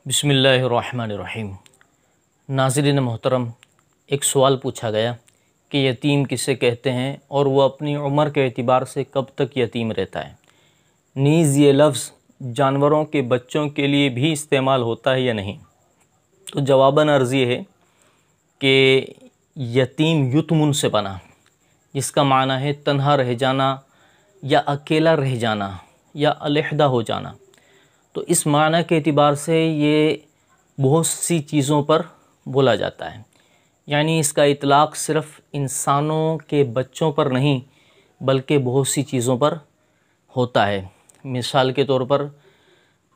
بسم اللہ الرحمن الرحیم۔ ناظرین محترم، ایک سوال پوچھا گیا کہ یتیم کسے کہتے ہیں اور وہ اپنی عمر کے اعتبار سے کب تک یتیم رہتا ہے؟ نیز یہ لفظ جانوروں کے بچوں کے لیے بھی استعمال ہوتا ہے یا نہیں؟ تو جواباً عرض یہ ہے کہ یتیم یتمن سے بنا، جس کا معنی ہے تنہا رہ جانا یا اکیلا رہ جانا یا علیحدہ ہو جانا۔ تو اس معنی کے اعتبار سے یہ بہت سی چیزوں پر بولا جاتا ہے، یعنی اس کا اطلاق صرف انسانوں کے بچوں پر نہیں بلکہ بہت سی چیزوں پر ہوتا ہے۔ مثال کے طور پر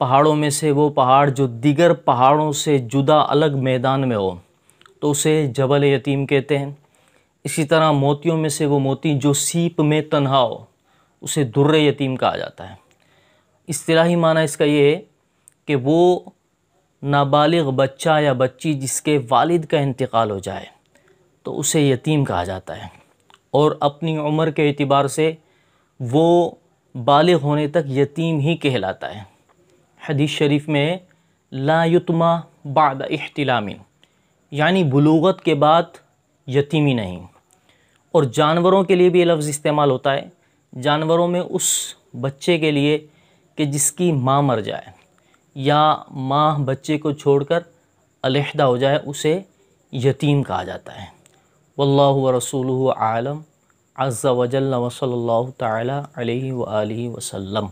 پہاڑوں میں سے وہ پہاڑ جو دیگر پہاڑوں سے جدا الگ میدان میں ہو تو اسے جبل یتیم کہتے ہیں۔ اسی طرح موتیوں میں سے وہ موتی جو سیپ میں تنہا ہو اسے در یتیم کہا جاتا ہے۔ اصطلاحی معنی اس کا یہ ہے کہ وہ نابالغ بچہ یا بچی جس کے والد کا انتقال ہو جائے تو اسے یتیم کہا جاتا ہے، اور اپنی عمر کے اعتبار سے وہ بالغ ہونے تک یتیم ہی کہلاتا ہے۔ حدیث شریف میں لا یتما بعد احتلام، یعنی بلوغت کے بعد یتیمی نہیں۔ اور جانوروں کے لیے بھی یہ لفظ استعمال ہوتا ہے، جانوروں میں اس بچے کے لیے کہ جس کی ماں مر جائے یا ماں بچے کو چھوڑ کر علیحدہ ہو جائے اسے یتیم کہا جاتا ہے۔ واللہ ورسولہ اعلم، عز وجل وصلی اللہ تعالی علیہ وآلہ وسلم۔